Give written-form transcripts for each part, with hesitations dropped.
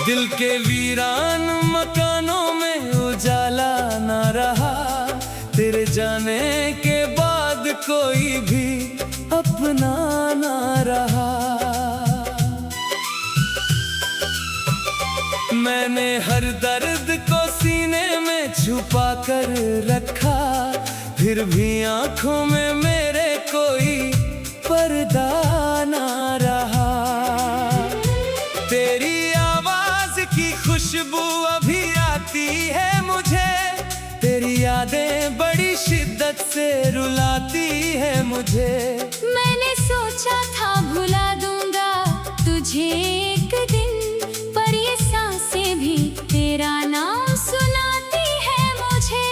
दिल के वीरान मकानों में उजाला ना रहा, तेरे जाने के बाद कोई भी अपना ना रहा। मैंने हर दर्द को सीने में छुपा कर रखा, फिर भी आंखों में मेरे कोई पर्दा ना रहा। तेरी आवाज की खुशबू अभी आती है मुझे, तेरी यादें बड़ी शिद्दत से रुलाती है मुझे। मैंने सोचा था भुला दूंगा तुझे एक दिन, पर ये सांसें भी तेरा नाम सुनाती है मुझे।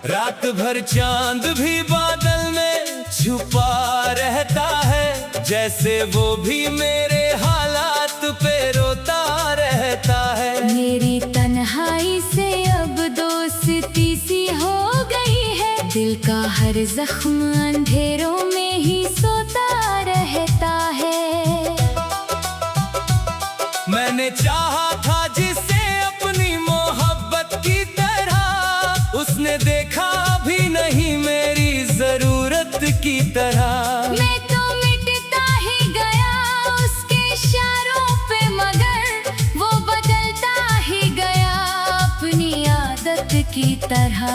रात भर चांद भी बादल में छुपा रहता है, जैसे वो भी मेरे हालात पे रोता रहता है। मेरी तन्हाई से अब दोस्ती सी हो गई है, दिल का हर जख्म अंधेरों में ही सोता रहता है। मैंने चाहा था जिसे अपनी मोहब्बत की तरह, उसने देखा भी नहीं मेरी जरूरत की तरह। मैं तो मिटता ही गया उसके इशारों पे, मगर वो बदलता ही गया अपनी आदत की तरह।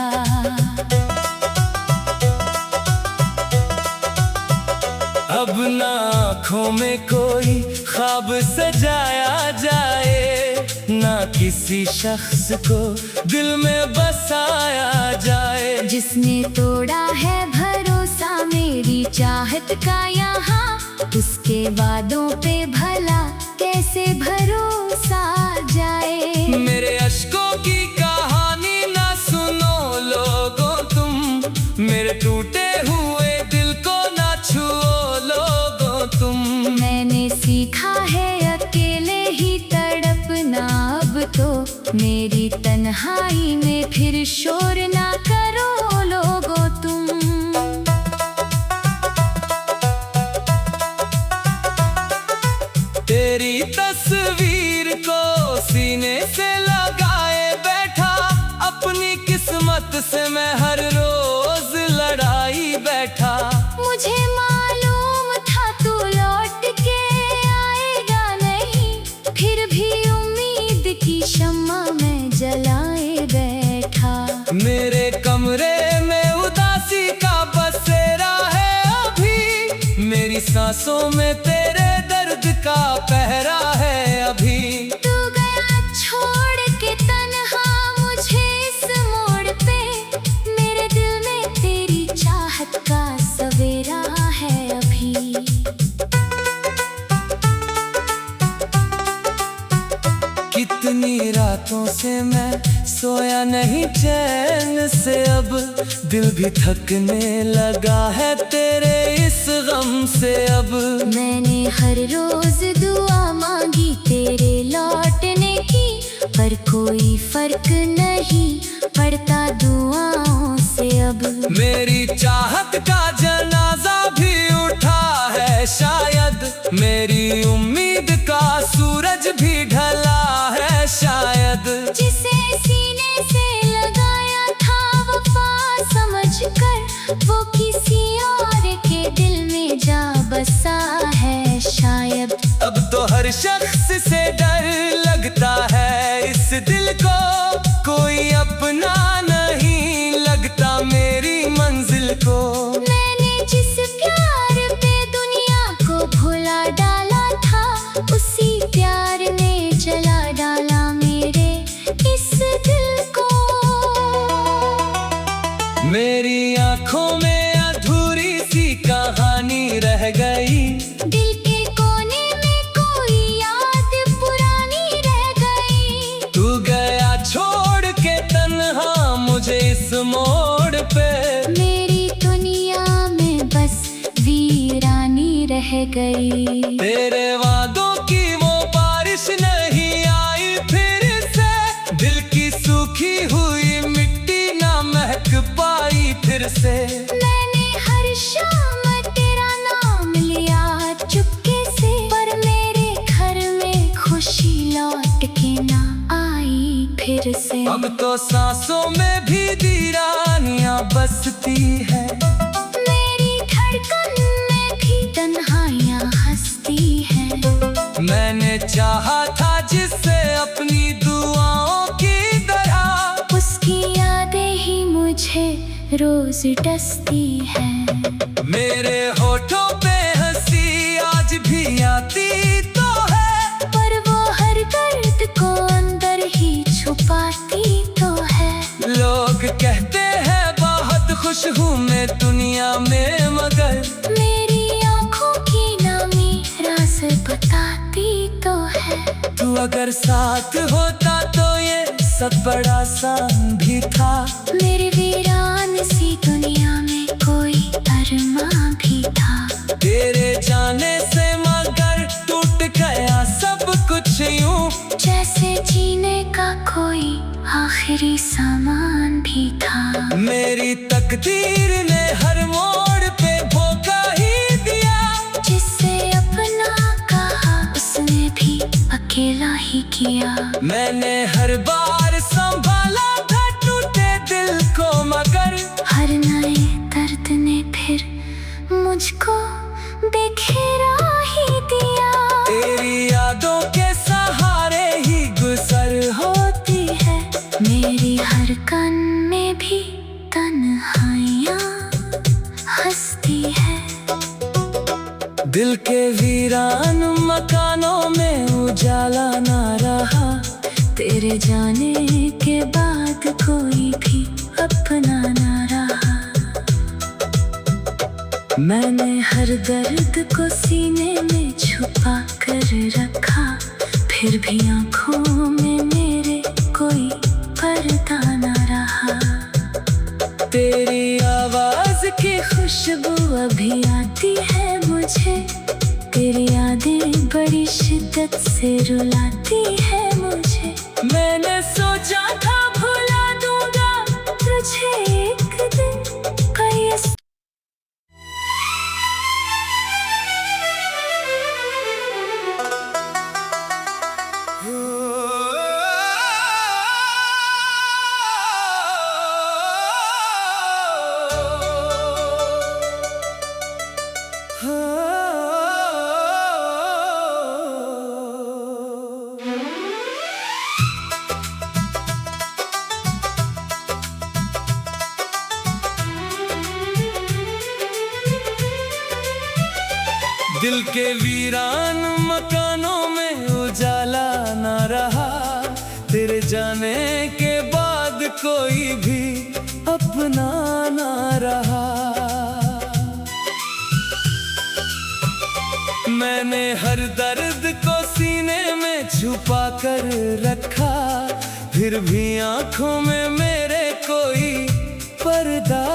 अब ना आँखों में कोई ख्वाब सजाया जाए, ना किसी शख्स को दिल में बसाया जाए। जिसने तोड़ा है भरोसा मेरी चाहत का यहाँ, उसके वादों पे भला कैसे भरोसा जाए। मेरे अश्कों की कहानी ना सुनो लोगों तुम, मेरे टूटे हुए दिल को ना छुओ लोगों तुम। मैंने सीखा है अकेले ही तड़पना, अब तो मेरी तन्हाई में फिर शोर ना करो लोगों तुम। तेरी तस्वीर को सीने से लगाए बैठा, अपनी किस्मत से मैं हर रोज लड़ाई बैठा। मुझे मालूम था तू लौट के आएगा नहीं, फिर भी उम्मीद की शम्मा में जलाए बैठा। मेरे कमरे में उदासी का बसेरा है अभी, मेरी सांसों में तेरे दर्द का पहरा है अभी। तू गया छोड़ के तन्हा मुझे इस मोड़ पे, मेरे दिल में तेरी चाहत का सवेरा है अभी। कितनी रातों से मैं सोया नहीं चैन से, अब दिल भी थकने लगा है तेरे इस गम से अब। मैंने हर रोज दुआ मांगी तेरे लौटने की, पर कोई फर्क नहीं पड़ता दुआओं से अब। मेरी चाहत का जनाजा भी उठा है शायद, मेरी उम्मीद का सूरज भी ढला है शायद। जिसे सीने से लगाया था वफा समझकर, वो किसी और के दिल में जा बसा है शायद। अब तो हर शख्स से डर लगता है इस दिल को, कोई अपना नहीं लगता मेरी मंजिल को। मैंने जिस प्यार पे दुनिया को भुला डाला था, उसी प्यार ने जला डाला मेरे इस दिल को। मेरी आंखों में अधूरी सी कहानी रह गई, दिल के कोने में कोई याद पुरानी रह गई। तू गया छोड़ के तन्हा मुझे इस मोड़ पे, मेरी दुनिया में बस वीरानी रह गई। तेरे वादों की वो बारिश नहीं आई फिर से, दिल की सूखी हुई मिट्टी ना महक पाई फिर से। मैंने हर शाम तेरा नाम लिया, अब तो सांसों में भी वीरानियां बसती है। मेरी धड़कन में भी तन्हाइयां हंसती है। मैंने चाहा था जिससे अपनी दुआओं की तरह, उसकी यादें ही मुझे रोज डसती है। मेरे होठों पे हंसी आज भी आती तो है, पर वो हर दर्द को अंदर ही छुपाती तो है। लोग कहते हैं बहुत खुश हूँ मैं दुनिया में, मगर मेरी आँखों की नामी राज बताती तो है। तू अगर साथ होता तो ये सब बड़ा आसान भी था। मेरी वीरान सी दुनिया में कोई अरमां भी था। तेरे जाने से मगर टूट गया सब कुछ यूं, जैसे जीने का कोई आखिरी सामान भी था। मेरी तकदीर ने हर मोड़ पे धोखा ही दिया। जिससे अपना कहा उसने भी अकेला ही किया। मैंने हर बार संभाला था टूटे दिल को, मगर हर नए दर्द ने फिर मुझको बिखेरा ही दिया। तेरी यादों के सहारे ही गुजर होती है। मेरी हर कन में भी तन्हाइयां हंसती है। दिल के वीरान मकानों में उजाला ना रहा, तेरे जाने के बाद कोई भी अपना ना रहा। मैंने हर दर्द को सीने में छुपा कर रखा, फिर भी आँखों में मेरे कोई पर्दा ना रहा। तेरी आवाज की खुशबू अभी आती है मुझे। तेरी यादें बड़ी शिद्दत से रुलाती है मुझे। मैंने सोचा था भुला दूंगा तुझे एक दिन, पर ये दिल के वीरान मकानों में उजाला ना रहा, तेरे जाने के बाद कोई भी अपना ना रहा। मैंने हर दर्द को सीने में छुपा कर रखा, फिर भी आंखों में मेरे कोई पर्दा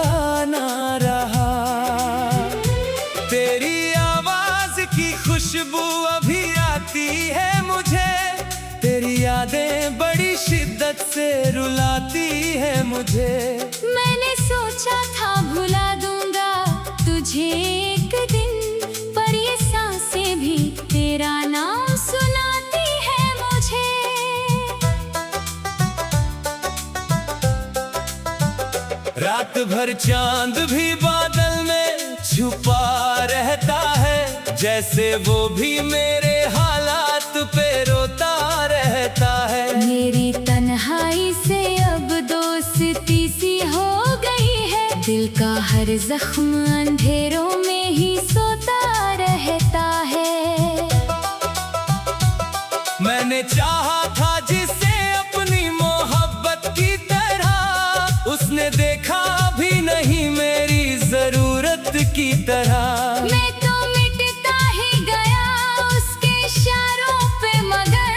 ना रहा। तेरी आवाज की खुशबू अभी आती है मुझे। तेरी यादें बड़ी शिद्दत से रुलाती है मुझे। मैंने सोचा था भुला दूंगा तुझे एक दिन, पर ये सांसें भी तेरा नाम सुनाती है मुझे। रात भर चांद भी बादल में छुपा रहता है, जैसे वो भी मेरे हालात पे रोता रहता है। मेरी तन्हाई से अब दोस्ती सी हो गई है, दिल का हर जख्म अंधेरों में ही सोता रहता है। मैंने चाहा था जिसे अपनी मोहब्बत की तरह, उसने देखा भी नहीं मेरी जरूरत की तरह। मैं तो मिटता ही गया उसके इशारों पे, मगर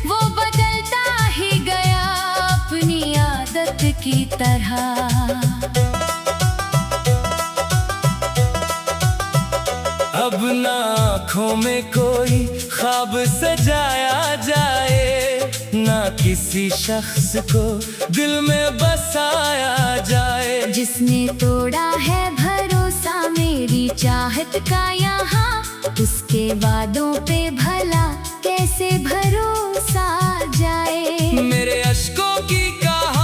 वो बदलता ही गया अपनी आदत की तरह। अब ना आँखों में कोई ख्वाब सजाया जाए, ना किसी शख्स को दिल में बसाया जाए। जिसने तोड़ा है भरोसा मेरी चाहत का यहाँ, उसके वादों पे भला कैसे भरोसा जाए। मेरे अश्कों की कहानी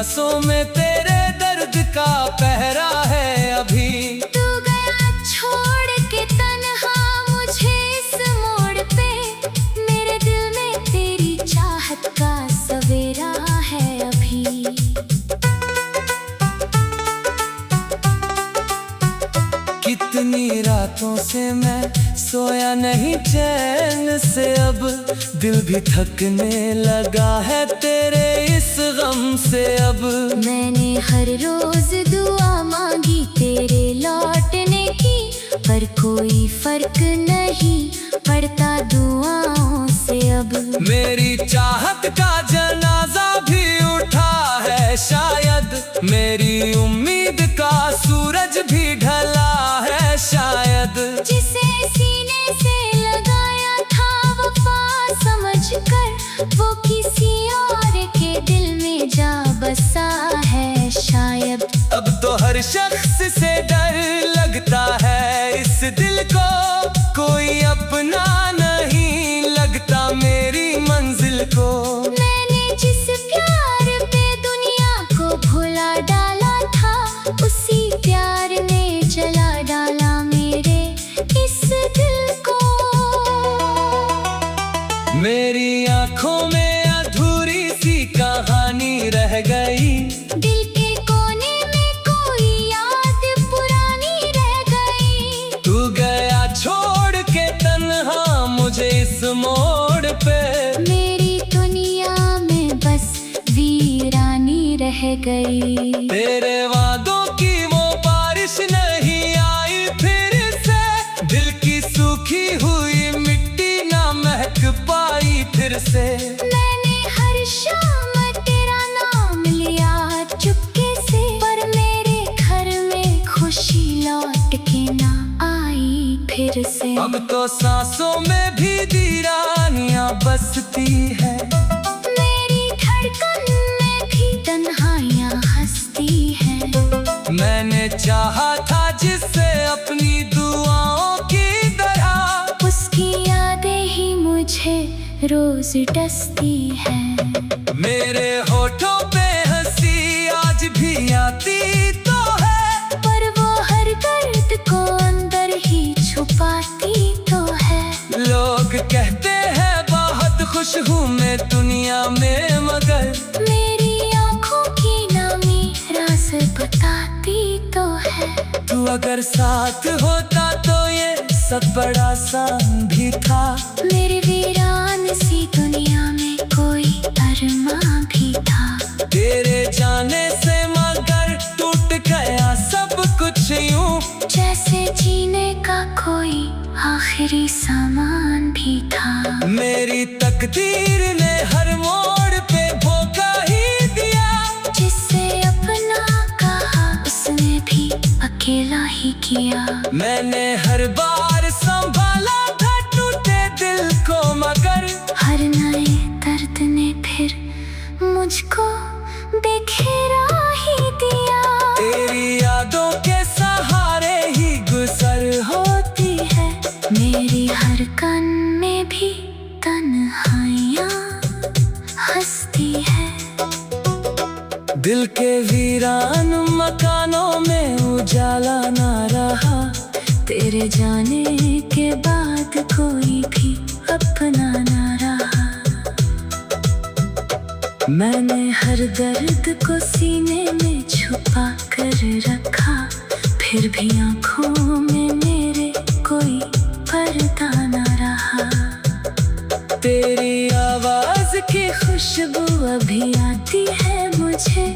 सांसों में तेरे दर्द का पहरा है अभी। तू गया छोड़ के तन्हा मुझे इस मोड़ पे, मेरे दिल में तेरी चाहत का सवेरा है अभी। कितनी रातों से मैं सोया नहीं चैन से, अब दिल भी थकने लगा है तेरे इस गम से अब। मैंने हर रोज दुआ मांगी तेरे लौटने की, पर कोई फर्क नहीं पड़ता दुआओं से अब। मेरी चाहत का जनाजा भी उठा है शायद, मेरी उम्मीद का सूरज भी ढला है शायद। जिसे सीने से लगाया था वफा समझकर, वो किसी और के दिल में जा बसा है शायद। अब तो हर शख्स से डर लगता है इस दिल को, कोई अपना नहीं लगता मेरी मंजिल को। मैंने जिस प्यार पे दुनिया को भुला डाला था, उसी प्यार ने जला डाला मेरे इस दिल को। मेरी आंखों में अधूरी सी कहानी रह गई, दिल के कोने में कोई याद पुरानी रह गई। तू गया छोड़ के तन्हा मुझे इस मोड़ पे, मेरी दुनिया में बस वीरानी रह गई। तेरे वादों की वो बारिश नहीं आई फिर से, दिल की सूखी हुई मिट्टी ना महक पाई फिर से। मैंने हर शाम तेरा नाम लिया चुपके से, पर मेरे घर में खुशी लौट के ना आई फिर से। अब तो सांसों में भी वीरानियां बसती है, मेरी धड़कन में भी तन्हाइयां हंसती हैं। मैंने चाहा था जिससे अपनी दुआओं की तरह, उसकी यादें ही मुझे रोज डसती हैं। मेरे होठों पे हंसी आज भी आती तो है, पर वो हर दर्द को अंदर ही छुपाती तो है। लोग कहते हैं बहुत खुश हूँ मैं दुनिया में, मगर मेरी आंखों की नामी राज बताती तो है। तू अगर साथ होता तो ये सब बड़ा आसान भी था। मेरी वीरान सी दुनिया में कोई अरमां भी था। तेरे जाने से मगर टूट गया सब कुछ यूं, जैसे जीने का कोई आखिरी सामान भी था। मेरी तकदीर ने हर मोड़ पे धोखा ही दिया, जिससे अपना कहा उसने भी अकेला ही किया। मैंने हर बार संभाला था टूटे दिल को, मगर हर नए दर्द ने फिर मुझको बिखेरा ही दिया। तेरी यादों के सहारे ही गुजर होती है, मेरी हर कन में भी तन्हाइयां हंसती है। दिल के वीरान मकानों में उजाला ना रहा, तेरे जाने के बाद कोई भी अपना ना रहा। मैंने हर दर्द को सीने में छुपा कर रखा, फिर भी आंखों में मेरे कोई पर्दा ना रहा। तेरी आवाज की खुशबू अभी आती है मुझे,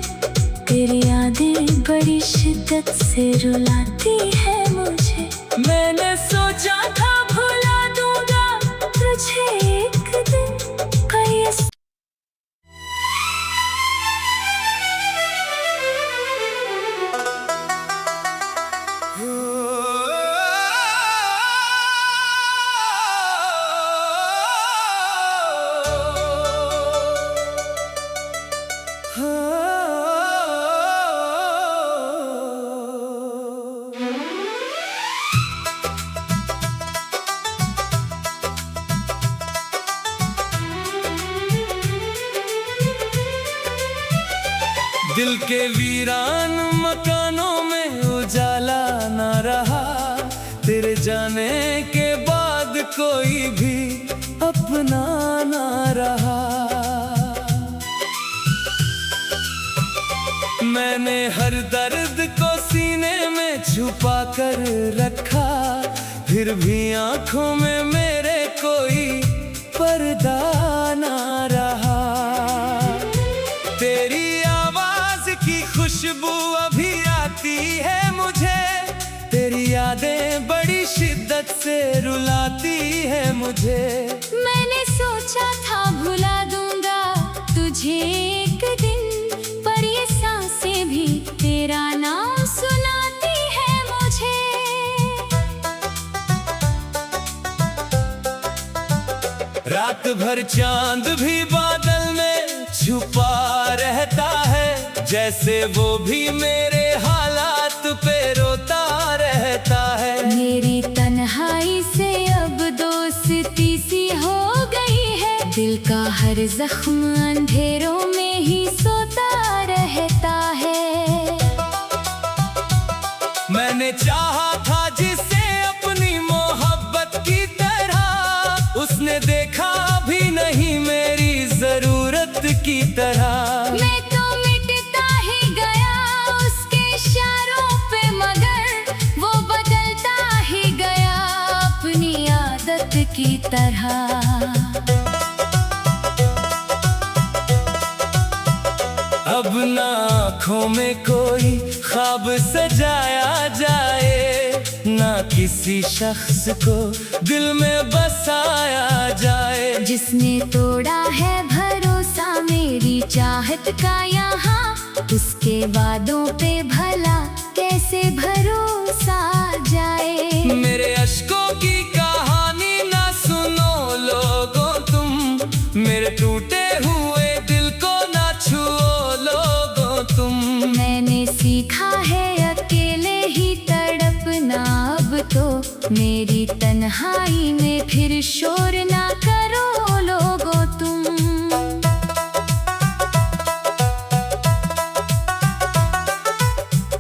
तेरी यादें बड़ी शिद्दत से रुलाती है मुझे। मैंने सोचा था भुला दूंगा तुझे एक दिन, पर ये दिल के वीरान मकानों में उजाला ना रहा, तेरे जाने के बाद कोई भी अपना ना रहा। मैंने हर दर्द को सीने में छुपा कर रखा, फिर भी आंखों में मेरे कोई पर्दा ना रहा। तेरी आवाज की खुशबू अभी आती है मुझे, तेरी यादें बड़ी शिद्दत से रुलाती है मुझे। मैंने सोचा था भुला दूंगा तुझे एक दिन, पर ये सांसें भी तेरा नाम सुनाती है मुझे। रात भर चांद भी बादल में छुपा रहता है, जैसे वो भी मेरे हालात पे रोता रहता है। मेरी तन्हाई से अब दोस्ती सी हो गई है, दिल का हर जख्म अंधेरों में ही सोता रहता है। मैंने चाहा था जिसे अपनी मोहब्बत की तरह, उसने देखा भी नहीं मेरी जरूरत की तरह। मैं तो मिटता ही गया उसके इशारों पे, मगर वो बदलता ही गया अपनी आदत की तरह। अब ना आँखों में कोई ख्वाब सजाया जाए, ना किसी शख्स को दिल में बसाया जाए। जिसने तोड़ा है भरोसा मेरी चाहत का यहाँ, उसके वादों पे भला कैसे भरोसा जाए। मेरे अश्कों की कहानी ना सुनो लोगों तुम, मेरे टूटे हुए दिल को ना छुओ लोगों तुम। मैंने सीखा है अकेले ही तड़पना, अब तो मेरी तन्हाई में फिर शोर ना करो लोगों तुम।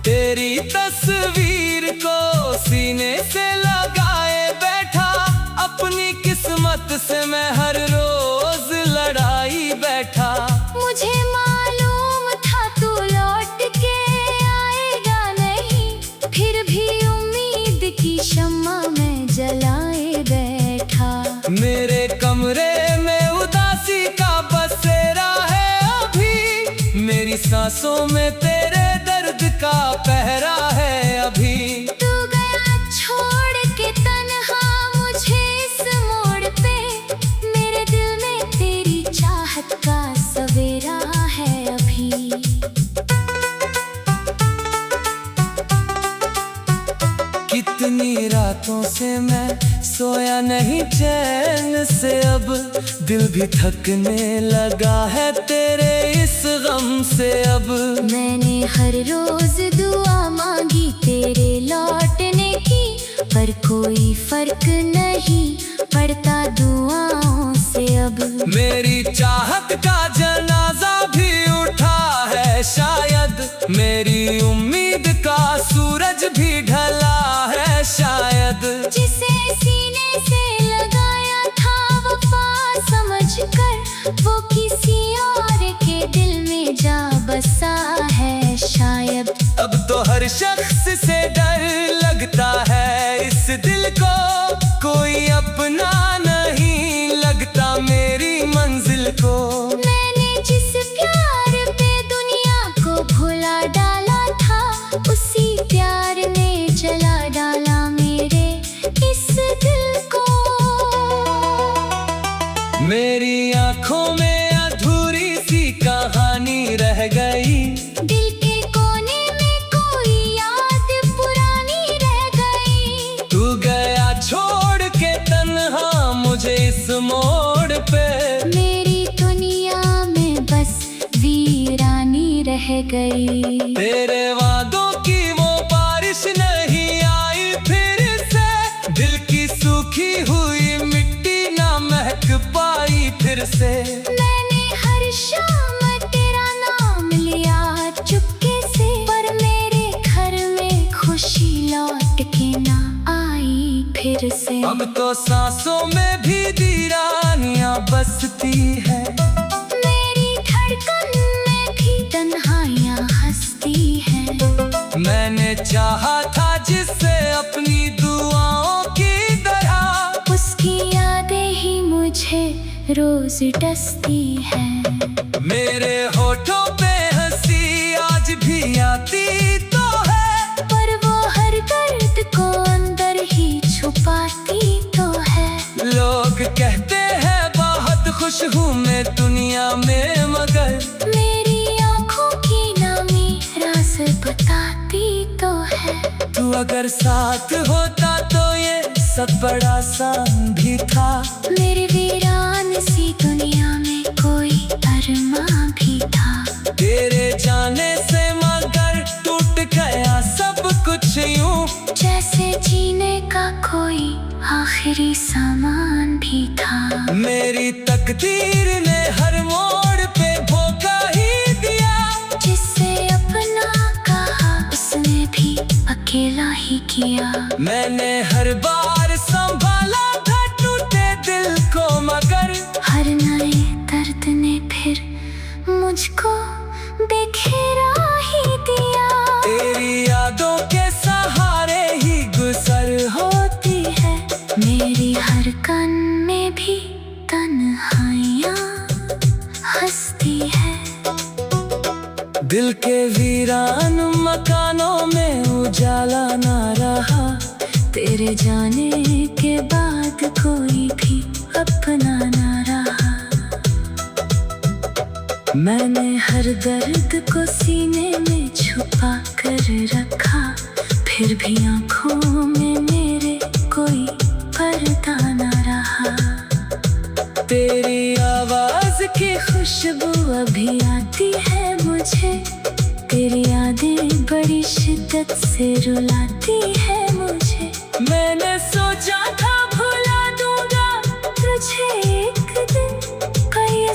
तेरी तस्वीर को सीने से लगाए बैठा, अपनी किस्मत से मैं हर रोज लड़ाई बैठा। मुझे मालूम था तू लौट के आएगा नहीं, फिर भी उम्मीद की शम्मा में जलाए बैठा। मेरे कमरे में उदासी का बसेरा है अभी, मेरी सांसों में तेरे दर्द का पहरा है अभी। तू गया छोड़ के तन्हा मुझे इस मोड़ पे, मेरे दिल में तेरी चाहत का सवेरा है अभी। कितनी रातों से मैं सोया नहीं चैन से, अब दिल भी थकने लगा है तेरे इस गम से अब। मैंने हर रोज दुआ मांगी तेरे लौटने की, पर कोई फर्क नहीं पड़ता दुआओं से अब। मेरी चाहत का जनाजा भी उठा है शायद, मेरी उम्मीद का सूरज भी ढला है शायद। जिसे सीने से लगाया था वफा समझकर, वो किसी और के दिल में जा बसा है शायद। अब तो हर शख्स से डर लगता है, इस दिल को कोई अपना नहीं लगता मेरी मंजिल को। मैंने जिस प्यार पे दुनिया को भुला डाला था, उसी प्यार ने जला डाला मेरे इस दिल को। मेरी आंखों में अधूरी सी कहानी रह गई, दिल के कोने में कोई याद पुरानी रह गई। तू गया छोड़ के तन्हा मुझे इस मोड़ पे, मेरी दुनिया में बस वीरानी रह गई। तेरे वादों की वो बारिश नहीं आई फिर से, दिल की सूखी हुई मिट्टी ना महक पाई फिर से। मैंने हर शाम तेरा नाम लिया, अब तो सांसों में भी वीरानियां बसती है। मेरी धड़कन में भी तन्हाइयां हंसती है। मैंने चाहा था जिससे अपनी दुआओं की तरह, उसकी यादें ही मुझे रोज डसती है। मेरे होठों पे हंसी आज भी आती तो है, पर वो हर दर्द को अंदर ही छुपाती तो है। लोग कहते हैं बहुत खुश हूँ मैं दुनिया में, मगर मेरी आँखों की नामी राज बताती तो है। तू अगर साथ होता तो ये सब बड़ा आसान भी था। मेरे वीरान सी दुनिया में कोई अरमां भी था। तेरे जाने से मगर टूट गया सब कुछ यूं, जैसे जीने का कोई आखिरी सामान भी था। मेरी तकदीर ने हर मोड़ पे धोखा ही दिया। जिससे अपना कहा उसने भी अकेला ही किया। मैंने हर बार संभाला था टूटे दिल को, मगर हर नए दर्द ने फिर मुझको बिखेरा ही दिया। तेरी यादों के सहारे ही गुजर होती है। मेरी हर कन में भी तन्हाइयां हंसती है। दिल के वीरान मकानों में उजाला ना रहा। तेरे जाने के बाद कोई भी अपना ना रहा। मैंने हर दर्द को सीने में छुपा कर रखा, फिर भी आँखों में मेरे कोई पर्दा ना रहा। तेरी आवाज की खुशबू अभी आती है मुझे। तेरी यादें बड़ी शिद्दत से रुलाती है मुझे। मैंने सोचा था भुला दूंगा तुझे एक दिन, पर ये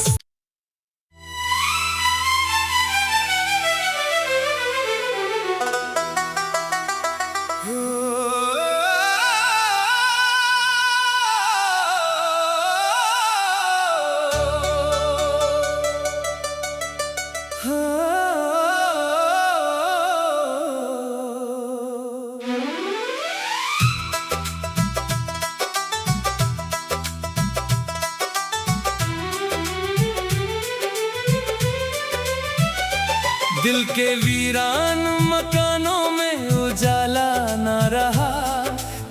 दिल के वीरान मकानों में उजाला ना रहा।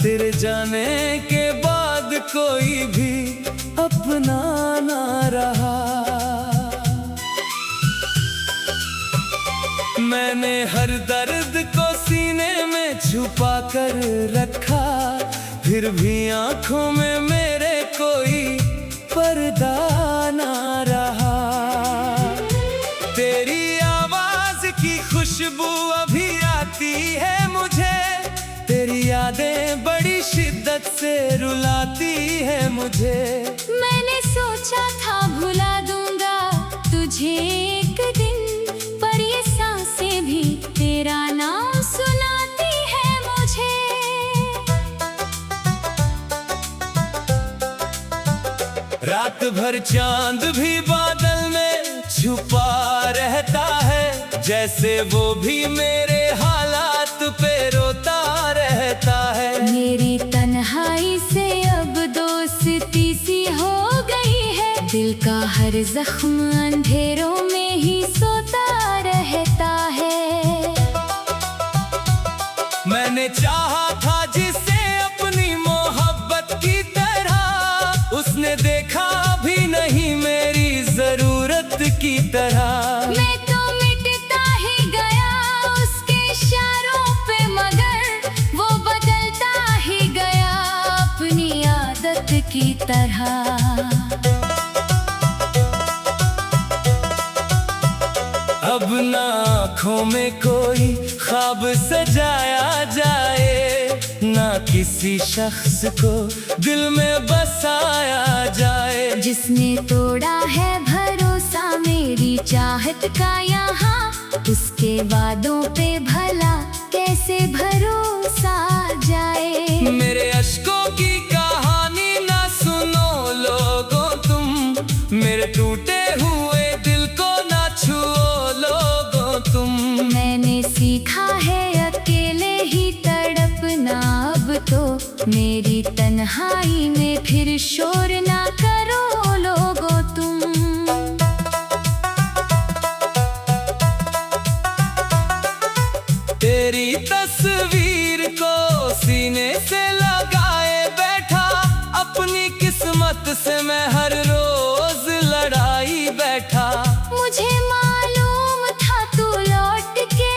तेरे जाने के बाद कोई भी अपना ना रहा। मैंने हर दर्द को सीने में छुपा कर रखा, फिर भी आंखों में मेरे कोई पर्दा ना रहा। तेरी की खुशबू अभी आती है मुझे। तेरी यादें बड़ी शिद्दत से रुलाती है मुझे। मैंने सोचा था भुला दूंगा तुझे एक दिन, पर ये सांसें भी तेरा नाम सुनाती है मुझे। रात भर चांद भी बादल में छुपा रहता है, जैसे वो भी मेरे हालात पे रोता रहता है। मेरी तन्हाई से अब दोस्ती सी हो गई है। दिल का हर जख्म अंधेरों में ही सोता रहता है। मैंने चाहा था जिसे अपनी मोहब्बत की तरह, उसने देखा भी नहीं मेरी जरूरत की तरह। मैं तो मिटता ही गया उसके इशारों पे, मगर वो बदलता ही गया अपनी आदत की तरह। अब ना आँखों में कोई ख्वाब सजाया जाए, ना किसी शख्स को दिल में बसाया जाए। जिसने तोड़ा है भरोसा मेरी चाहत का यहाँ, उसके वादों पे भला कैसे भरोसा जाए। मेरे अश्कों की तन्हाई में फिर शोर ना करो लोगों तुम। तेरी तस्वीर को सीने से लगाए बैठा, अपनी किस्मत से मैं हर रोज लड़ाई बैठा। मुझे मालूम था तू लौट के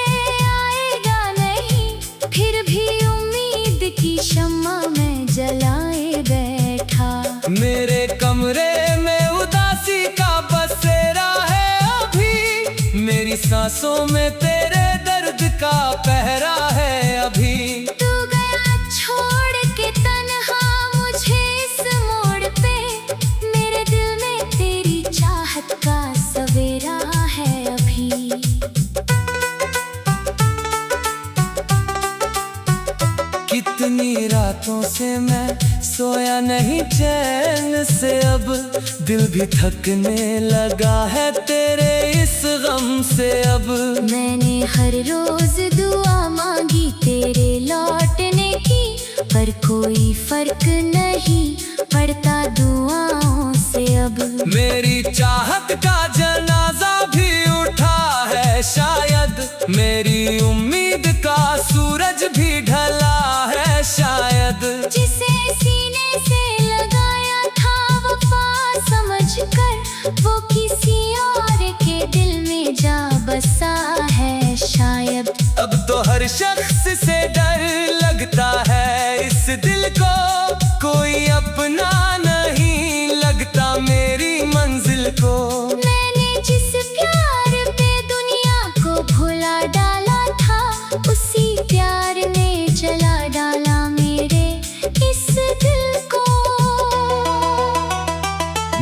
आएगा नहीं, फिर भी उम्मीद की शम्मा में जलाए बैठा। मेरे कमरे में उदासी का बसेरा है अभी, मेरी सांसों में तेरे दर्द का पहरा है अभी। तू गया छोड़ के तन्हा मुझे इस मोड़ पे, मेरे दिल में तेरी चाहत का सवेरा है अभी। कितनी रातों से मैं सोया नहीं चैन से, अब दिल भी थकने लगा है तेरे इस गम से अब। मैंने हर रोज दुआ मांगी तेरे लौटने की, पर कोई फर्क नहीं पड़ता दुआओं से अब। मेरी चाहत का जनाजा भी उठा है शायद, मेरी उम्मीद का सूरज भी ढला है शायद। जिसे सीने से लगाया था वफा समझकर, वो किसी और के दिल में जा बसा है शायद। अब तो हर शख्स से डर लगता है इस दिल को, कोई अपना नहीं लगता मेरी मंजिल को। मैंने जिस प्यार पे दुनिया को भुला डाला था, उसी प्यार ने जला डाला मेरे इस दिल को।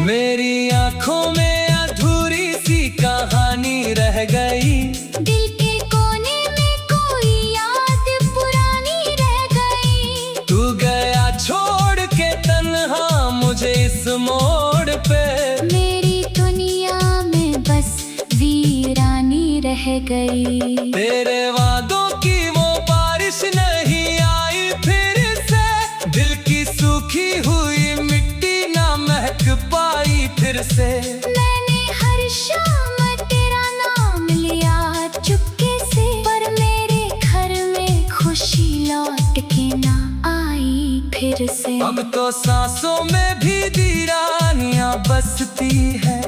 मेरी आंखों में अधूरी सी कहानी रह गई, दिल के कोने में कोई याद पुरानी रह गई। तू गया छोड़ के तन्हा मुझे इस मोड़ पे, मेरी दुनिया में बस वीरानी रह गई। तेरे वादों की वो बारिश नहीं आई फिर से, दिल की सूखी हुई मिट्टी ना महक पाई फिर से। मैंने हर शाम तेरा नाम लिया चुपके से, पर मेरे घर में खुशी लौट के ना आई फिर से। अब तो सांसों में भी वीरानियां बसती है,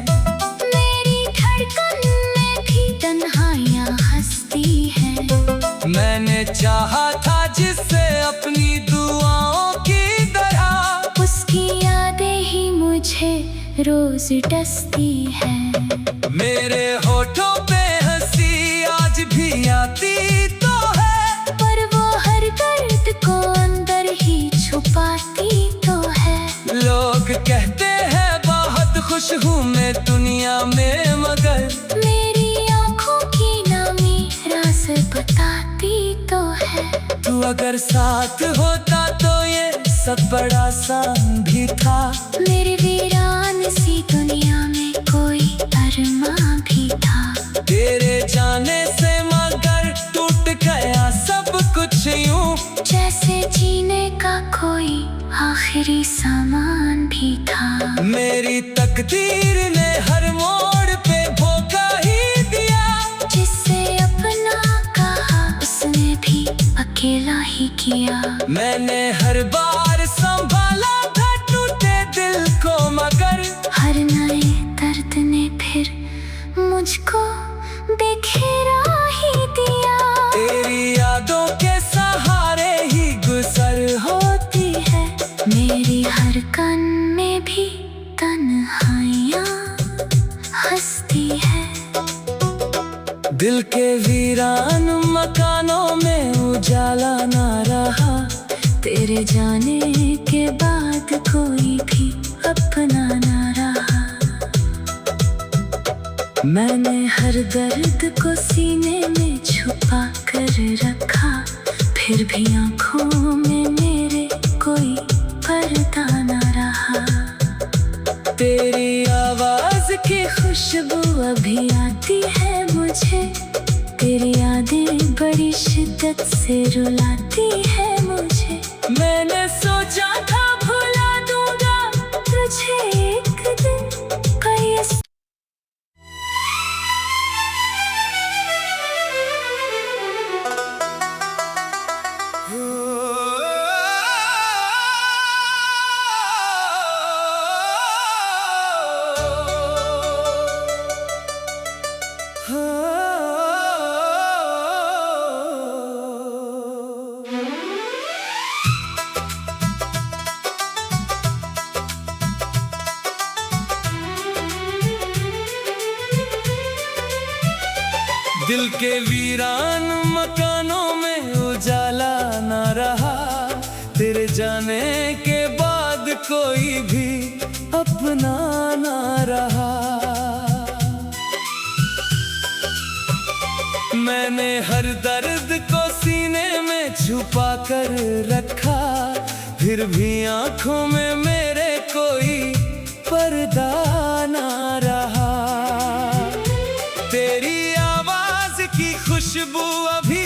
मेरी धड़कन में भी तन्हाइयां हंसती हैं। मैंने चाहा था जिससे अपनी दुआओं की तरह, उसकी यादें ही मुझे रोज डसती हैं। मेरे होठों पे हंसी आज भी आती तो है, पर वो हर दर्द को अंदर ही छुपाती तो है। लोग कहते हैं बहुत खुश हूँ मैं दुनिया में, मगर मेरी आंखों की नामी राज बताती तो है। तू अगर साथ होता तो ये सब बड़ा आसान भी था। मेरी वीरान सी दुनिया में कोई अरमां भी था। तेरे जाने से मगर टूट गया सब कुछ यूं, जैसे जीने का कोई आखिरी सामान भी था। मेरी तकदीर ने हर मोड़ पे धोखा ही दिया, जिससे अपना कहा उसने भी अकेला ही किया। मैंने हर बार संभाला था टूटे दिल को, मगर हर नए दर्द ने फिर मुझको बिखेरा ही दिया। तेरी यादों के सहारे ही गुजर होती है, मेरी हर कन में भी तन्हाइयां हंसती है। दिल के वीरान मकानों में उजाला ना रहा, तेरे जाने के बाद कोई भी अपना ना रहा। मैंने हर दर्द को सीने में छुपा कर रखा, फिर भी आंखों में मेरे कोई पर्दा ना रहा। तेरी आवाज की खुशबू अभी आती है मुझे, तेरी यादें बड़ी शिद्दत से रुलाती है मुझे। मैंने सोचा था मुझे एक दिन का ये दिल के वीरान मकानों में उजाला ना रहा, तेरे जाने के बाद कोई भी अपना ना रहा। मैंने हर दर्द को सीने में छुपा कर रखा, फिर भी आंखों में मेरे कोई पर्दा ना रहा। तेरी आवाज की खुशबू अभी